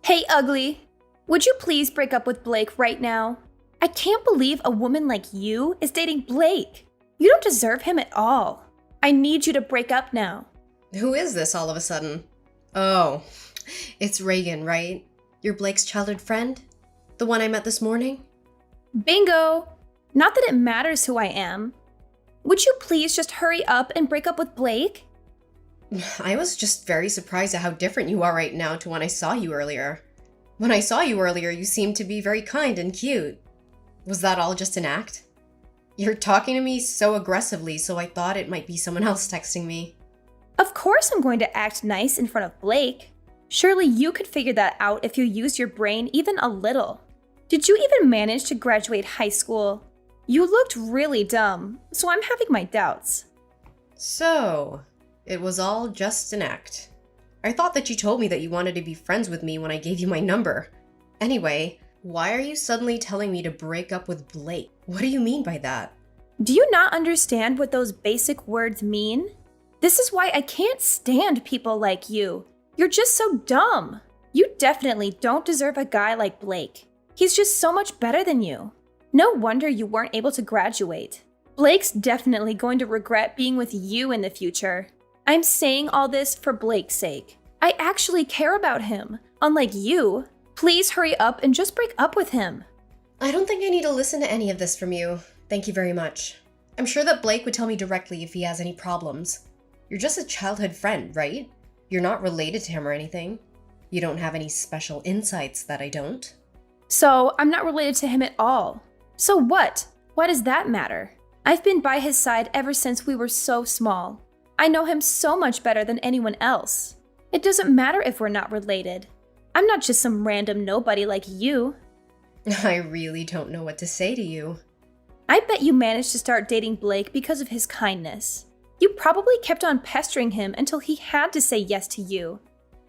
Hey, ugly. Would you please break up with Blake right now? I can't believe a woman like you is dating Blake. You don't deserve him at all. I need you to break up now. Who is this all of a sudden? Oh, it's Reagan, right? You're Blake's childhood friend? The one I met this morning? Bingo! Not that it matters who I am. Would you please just hurry up and break up with Blake? I was just very surprised at how different you are right now to when I saw you earlier. When I saw you earlier, you seemed to be very kind and cute. Was that all just an act? You're talking to me so aggressively, so I thought it might be someone else texting me. Of course I'm going to act nice in front of Blake. Surely you could figure that out if you used your brain even a little. Did you even manage to graduate high school? You looked really dumb, so I'm having my doubts. So, it was all just an act. I thought that you told me that you wanted to be friends with me when I gave you my number. Anyway, why are you suddenly telling me to break up with Blake? What do you mean by that? Do you not understand what those basic words mean? This is why I can't stand people like you. You're just so dumb. You definitely don't deserve a guy like Blake. He's just so much better than you. No wonder you weren't able to graduate. Blake's definitely going to regret being with you in the future. I'm saying all this for Blake's sake. I actually care about him, unlike you. Please hurry up and just break up with him. I don't think I need to listen to any of this from you. Thank you very much. I'm sure that Blake would tell me directly if he has any problems. You're just a childhood friend, right? You're not related to him or anything. You don't have any special insights that I don't. So, I'm not related to him at all. So what? Why does that matter? I've been by his side ever since we were so small. I know him so much better than anyone else. It doesn't matter if we're not related. I'm not just some random nobody like you. I really don't know what to say to you. I bet you managed to start dating Blake because of his kindness. You probably kept on pestering him until he had to say yes to you.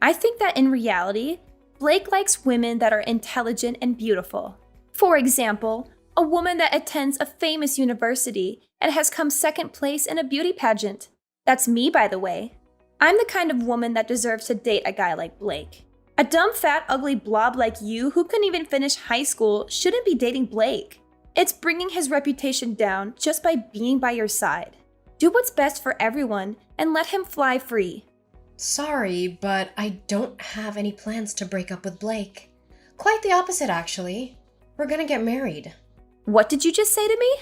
I think that in reality, Blake likes women that are intelligent and beautiful. For example, a woman that attends a famous university and has come second place in a beauty pageant. That's me, by the way. I'm the kind of woman that deserves to date a guy like Blake. A dumb, fat, ugly blob like you who couldn't even finish high school shouldn't be dating Blake. It's bringing his reputation down just by being by your side. Do what's best for everyone and let him fly free. Sorry, but I don't have any plans to break up with Blake. Quite the opposite, actually. We're gonna get married. What did you just say to me?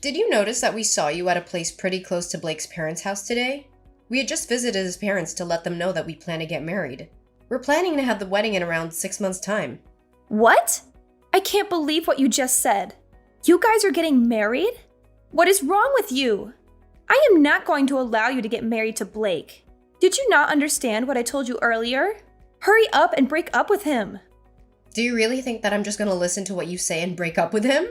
Did you notice that we saw you at a place pretty close to Blake's parents' house today? We had just visited his parents to let them know that we plan to get married. We're planning to have the wedding in around 6 months' time. What? I can't believe what you just said. You guys are getting married? What is wrong with you? I am not going to allow you to get married to Blake. Did you not understand what I told you earlier? Hurry up and break up with him. Do you really think that I'm just gonna listen to what you say and break up with him?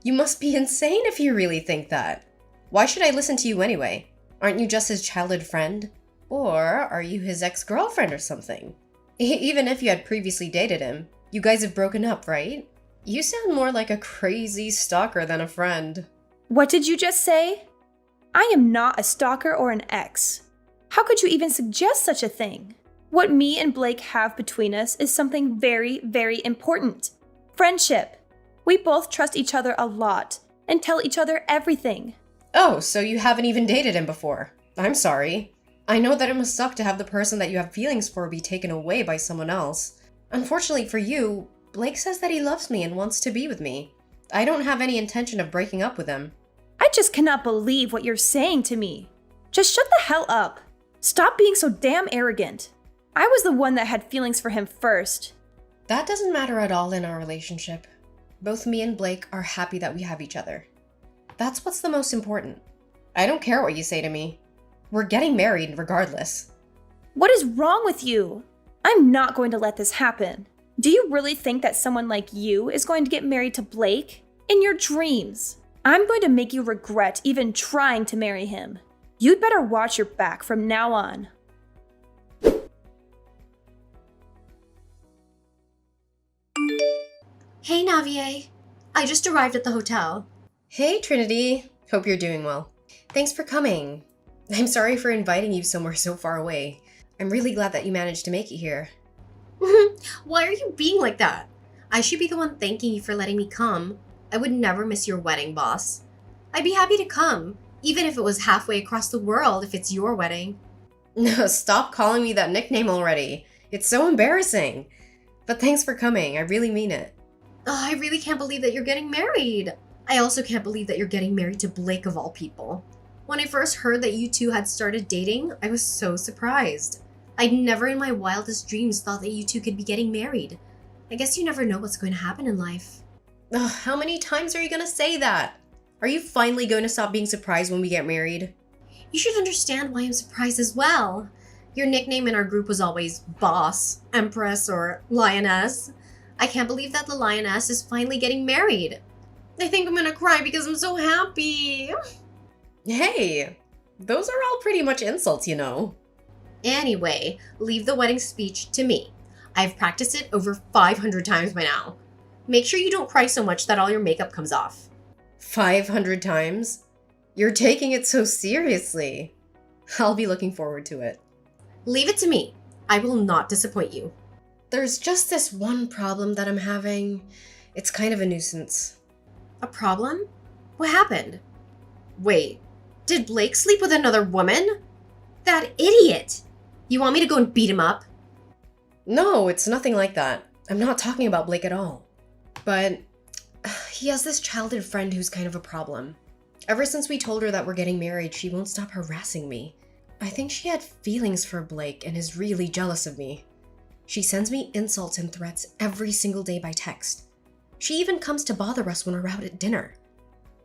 You must be insane if you really think that. Why should I listen to you anyway? Aren't you just his childhood friend? Or are you his ex-girlfriend or something? Even if you had previously dated him, you guys have broken up, right? You sound more like a crazy stalker than a friend. What did you just say? I am not a stalker or an ex. How could you even suggest such a thing? What me and Blake have between us is something very, very important. Friendship. We both trust each other a lot and tell each other everything. Oh, so you haven't even dated him before. I'm sorry. I know that it must suck to have the person that you have feelings for be taken away by someone else. Unfortunately for you, Blake says that he loves me and wants to be with me. I don't have any intention of breaking up with him. I just cannot believe what you're saying to me. Just shut the hell up. Stop being so damn arrogant. I was the one that had feelings for him first. That doesn't matter at all in our relationship. Both me and Blake are happy that we have each other. That's what's the most important. I don't care what you say to me. We're getting married regardless. What is wrong with you? I'm not going to let this happen. Do you really think that someone like you is going to get married to Blake? In your dreams. I'm going to make you regret even trying to marry him. You'd better watch your back from now on. Hey, Navier. I just arrived at the hotel. Hey, Trinity. Hope you're doing well. Thanks for coming. I'm sorry for inviting you somewhere so far away. I'm really glad that you managed to make it here. Why are you being like that? I should be the one thanking you for letting me come. I would never miss your wedding, boss. I'd be happy to come, even if it was halfway across the world if it's your wedding. No, stop calling me that nickname already. It's so embarrassing. But thanks for coming, I really mean it. Oh, I really can't believe that you're getting married. I also can't believe that you're getting married to Blake of all people. When I first heard that you two had started dating, I was so surprised. I'd never in my wildest dreams thought that you two could be getting married. I guess you never know what's going to happen in life. Ugh, how many times are you gonna say that? Are you finally going to stop being surprised when we get married? You should understand why I'm surprised as well. Your nickname in our group was always Boss, Empress, or Lioness. I can't believe that the Lioness is finally getting married. I think I'm gonna cry because I'm so happy. Hey, those are all pretty much insults, you know. Anyway, leave the wedding speech to me. I've practiced it over 500 times by now. Make sure you don't cry so much that all your makeup comes off. 500 times? You're taking it so seriously. I'll be looking forward to it. Leave it to me. I will not disappoint you. There's just this one problem that I'm having. It's kind of a nuisance. A problem? What happened? Wait, did Blake sleep with another woman? That idiot! You want me to go and beat him up? No, it's nothing like that. I'm not talking about Blake at all. But he has this childhood friend who's kind of a problem. Ever since we told her that we're getting married, she won't stop harassing me. I think she had feelings for Blake and is really jealous of me. She sends me insults and threats every single day by text. She even comes to bother us when we're out at dinner.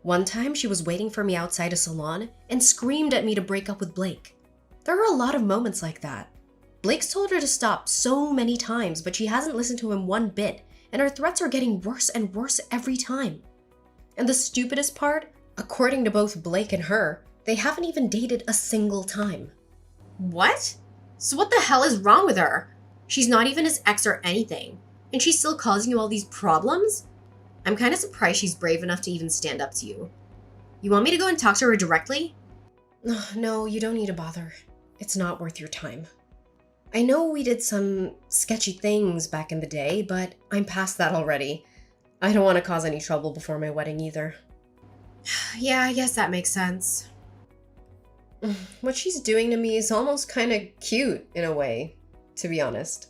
One time, she was waiting for me outside a salon and screamed at me to break up with Blake. There are a lot of moments like that. Blake's told her to stop so many times, but she hasn't listened to him one bit, and her threats are getting worse and worse every time. And the stupidest part, according to both Blake and her, they haven't even dated a single time. What? So what the hell is wrong with her? She's not even his ex or anything, and she's still causing you all these problems? I'm kind of surprised she's brave enough to even stand up to you. You want me to go and talk to her directly? No, you don't need to bother. It's not worth your time. I know we did some sketchy things back in the day, but I'm past that already. I don't want to cause any trouble before my wedding either. Yeah, I guess that makes sense. What she's doing to me is almost kind of cute in a way, to be honest.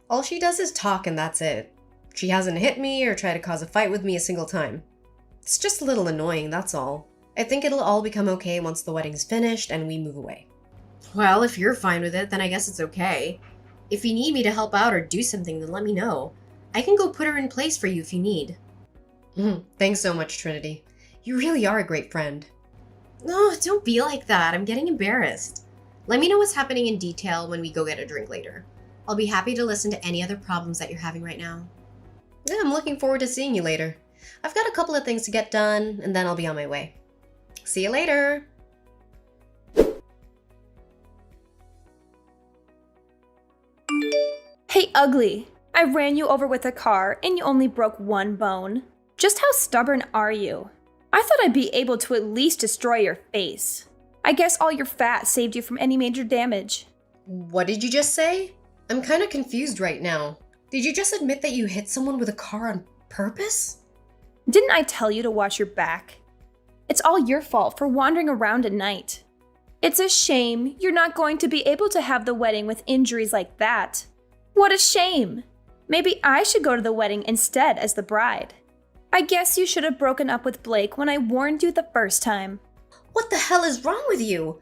All she does is talk and that's it. She hasn't hit me or tried to cause a fight with me a single time. It's just a little annoying, that's all. I think it'll all become okay once the wedding's finished and we move away. Well, if you're fine with it, then I guess it's okay. If you need me to help out or do something, then let me know. I can go put her in place for you if you need. Thanks so much, Trinity. You really are a great friend. No, don't be like that. I'm getting embarrassed. Let me know what's happening in detail when we go get a drink later. I'll be happy to listen to any other problems that you're having right now. Yeah, I'm looking forward to seeing you later. I've got a couple of things to get done, and then I'll be on my way. See you later! Hey, ugly. I ran you over with a car and you only broke one bone. Just how stubborn are you? I thought I'd be able to at least destroy your face. I guess all your fat saved you from any major damage. What did you just say? I'm kind of confused right now. Did you just admit that you hit someone with a car on purpose? Didn't I tell you to watch your back? It's all your fault for wandering around at night. It's a shame you're not going to be able to have the wedding with injuries like that. What a shame! Maybe I should go to the wedding instead as the bride. I guess you should have broken up with Blake when I warned you the first time. What the hell is wrong with you?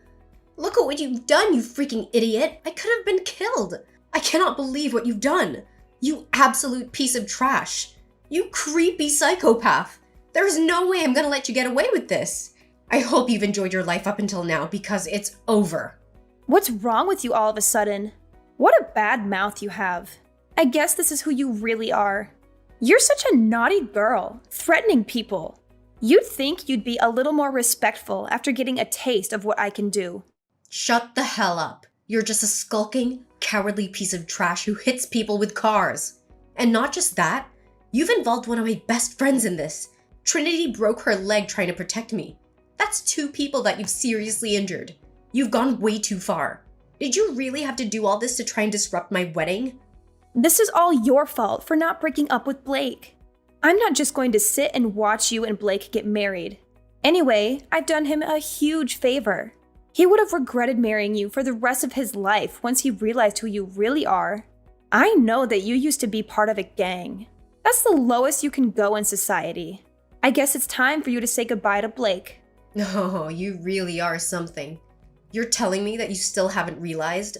Look at what you've done, you freaking idiot! I could have been killed! I cannot believe what you've done! You absolute piece of trash! You creepy psychopath! There is no way I'm gonna let you get away with this! I hope you've enjoyed your life up until now because it's over. What's wrong with you all of a sudden? What a bad mouth you have. I guess this is who you really are. You're such a naughty girl, threatening people. You'd think you'd be a little more respectful after getting a taste of what I can do. Shut the hell up. You're just a skulking, cowardly piece of trash who hits people with cars. And not just that, you've involved one of my best friends in this. Trinity broke her leg trying to protect me. That's 2 people that you've seriously injured. You've gone way too far. Did you really have to do all this to try and disrupt my wedding? This is all your fault for not breaking up with Blake. I'm not just going to sit and watch you and Blake get married. Anyway, I've done him a huge favor. He would have regretted marrying you for the rest of his life once he realized who you really are. I know that you used to be part of a gang. That's the lowest you can go in society. I guess it's time for you to say goodbye to Blake. Oh, you really are something. You're telling me that you still haven't realized?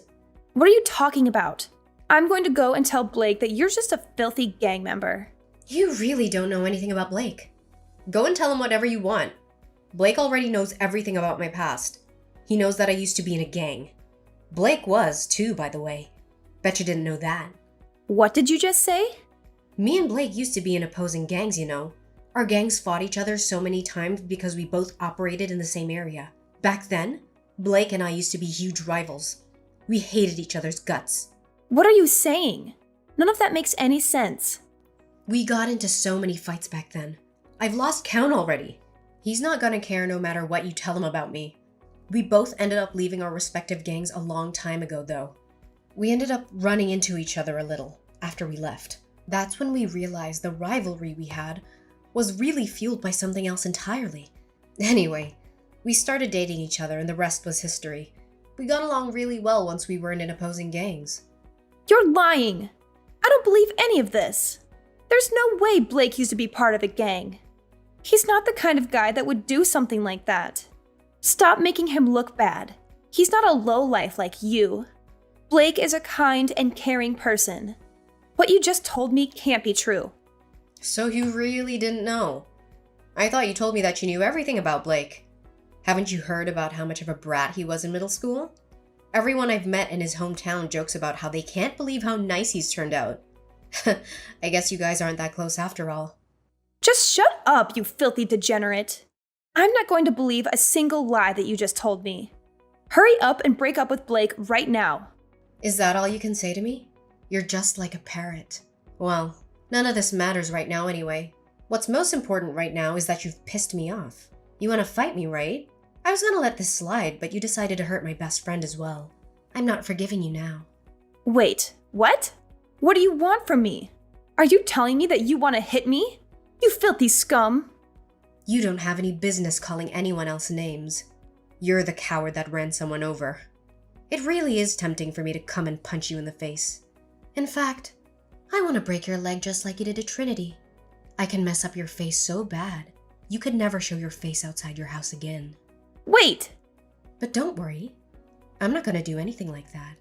What are you talking about? I'm going to go and tell Blake that you're just a filthy gang member. You really don't know anything about Blake. Go and tell him whatever you want. Blake already knows everything about my past. He knows that I used to be in a gang. Blake was, too, by the way. Bet you didn't know that. What did you just say? Me and Blake used to be in opposing gangs, you know. Our gangs fought each other so many times because we both operated in the same area. Back then, Blake and I used to be huge rivals. We hated each other's guts. What are you saying? None of that makes any sense. We got into so many fights back then. I've lost count already. He's not gonna care no matter what you tell him about me. We both ended up leaving our respective gangs a long time ago, though. We ended up running into each other a little after we left. That's when we realized the rivalry we had was really fueled by something else entirely. Anyway, we started dating each other and the rest was history. We got along really well once we weren't in opposing gangs. You're lying. I don't believe any of this. There's no way Blake used to be part of a gang. He's not the kind of guy that would do something like that. Stop making him look bad. He's not a lowlife like you. Blake is a kind and caring person. What you just told me can't be true. So you really didn't know? I thought you told me that you knew everything about Blake. Haven't you heard about how much of a brat he was in middle school? Everyone I've met in his hometown jokes about how they can't believe how nice he's turned out. I guess you guys aren't that close after all. Just shut up, you filthy degenerate. I'm not going to believe a single lie that you just told me. Hurry up and break up with Blake right now. Is that all you can say to me? You're just like a parrot. Well, none of this matters right now anyway. What's most important right now is that you've pissed me off. You want to fight me, right? I was gonna let this slide, but you decided to hurt my best friend as well. I'm not forgiving you now. Wait, what? What do you want from me? Are you telling me that you want to hit me? You filthy scum! You don't have any business calling anyone else names. You're the coward that ran someone over. It really is tempting for me to come and punch you in the face. In fact, I want to break your leg just like you did to Trinity. I can mess up your face so bad, you could never show your face outside your house again. Wait! But don't worry. I'm not going to do anything like that.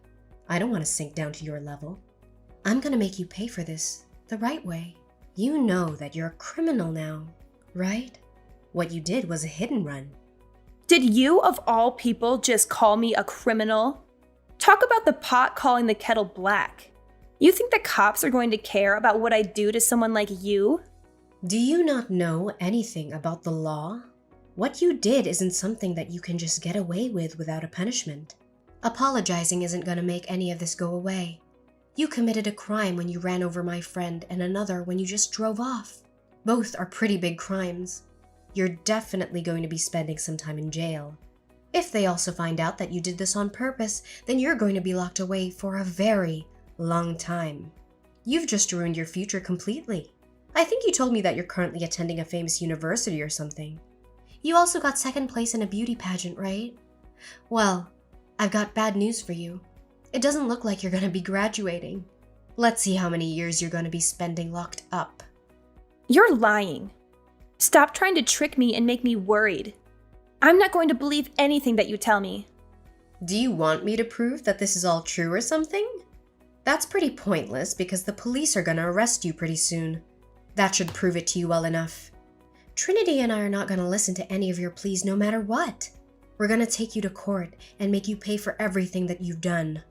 I don't want to sink down to your level. I'm going to make you pay for this the right way. You know that you're a criminal now, right? What you did was a hit and run. Did you, of all people, just call me a criminal? Talk about the pot calling the kettle black. You think the cops are going to care about what I do to someone like you? Do you not know anything about the law? What you did isn't something that you can just get away with without a punishment. Apologizing isn't going to make any of this go away. You committed a crime when you ran over my friend and another when you just drove off. Both are pretty big crimes. You're definitely going to be spending some time in jail. If they also find out that you did this on purpose, then you're going to be locked away for a very long time. You've just ruined your future completely. I think you told me that you're currently attending a famous university or something. You also got second place in a beauty pageant, right? Well, I've got bad news for you. It doesn't look like you're going to be graduating. Let's see how many years you're going to be spending locked up. You're lying. Stop trying to trick me and make me worried. I'm not going to believe anything that you tell me. Do you want me to prove that this is all true or something? That's pretty pointless because the police are going to arrest you pretty soon. That should prove it to you well enough. Trinity and I are not going to listen to any of your pleas no matter what. We're going to take you to court and make you pay for everything that you've done.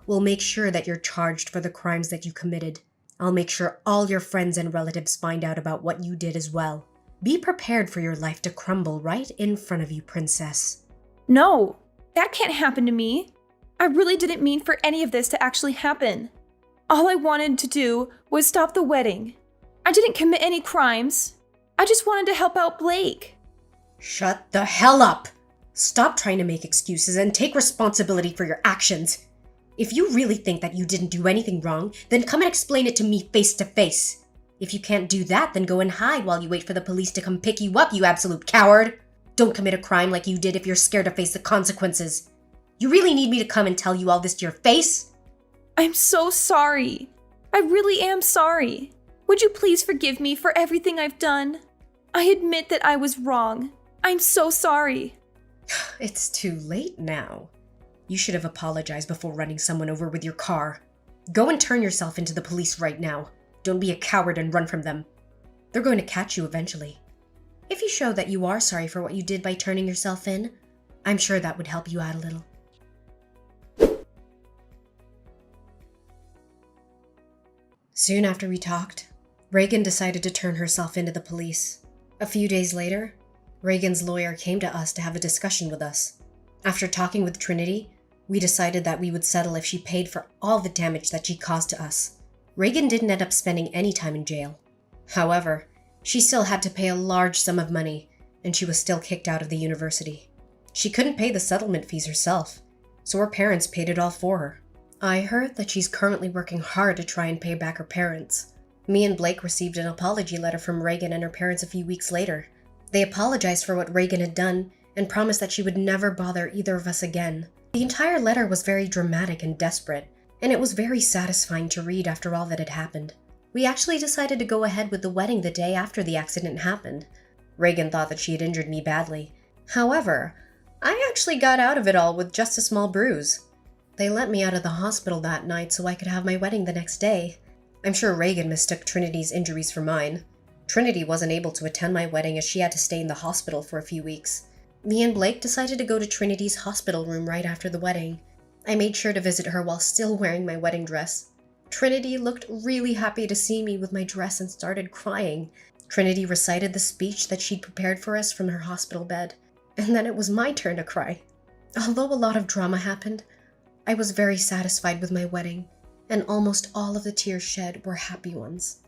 We'll make sure that you're charged for the crimes that you committed. I'll make sure all your friends and relatives find out about what you did as well. Be prepared for your life to crumble right in front of you, princess. No, that can't happen to me. I really didn't mean for any of this to actually happen. All I wanted to do was stop the wedding. I didn't commit any crimes. I just wanted to help out Blake. Shut the hell up! Stop trying to make excuses and take responsibility for your actions. If you really think that you didn't do anything wrong, then come and explain it to me face to face. If you can't do that, then go and hide while you wait for the police to come pick you up, you absolute coward. Don't commit a crime like you did if you're scared to face the consequences. You really need me to come and tell you all this to your face? I'm so sorry. I really am sorry. Would you please forgive me for everything I've done? I admit that I was wrong. I'm so sorry. It's too late now. You should have apologized before running someone over with your car. Go and turn yourself into the police right now. Don't be a coward and run from them. They're going to catch you eventually. If you show that you are sorry for what you did by turning yourself in, I'm sure that would help you out a little. Soon after we talked, Reagan decided to turn herself into the police. A few days later, Reagan's lawyer came to us to have a discussion with us. After talking with Trinity, we decided that we would settle if she paid for all the damage that she caused to us. Reagan didn't end up spending any time in jail. However, she still had to pay a large sum of money, and she was still kicked out of the university. She couldn't pay the settlement fees herself, so her parents paid it all for her. I heard that she's currently working hard to try and pay back her parents. Me and Blake received an apology letter from Reagan and her parents a few weeks later. They apologized for what Reagan had done and promised that she would never bother either of us again. The entire letter was very dramatic and desperate, and it was very satisfying to read after all that had happened. We actually decided to go ahead with the wedding the day after the accident happened. Reagan thought that she had injured me badly. However, I actually got out of it all with just a small bruise. They let me out of the hospital that night so I could have my wedding the next day. I'm sure Reagan mistook Trinity's injuries for mine. Trinity wasn't able to attend my wedding as she had to stay in the hospital for a few weeks. Me and Blake decided to go to Trinity's hospital room right after the wedding. I made sure to visit her while still wearing my wedding dress. Trinity looked really happy to see me with my dress and started crying. Trinity recited the speech that she'd prepared for us from her hospital bed, and then it was my turn to cry. Although a lot of drama happened, I was very satisfied with my wedding, and almost all of the tears shed were happy ones.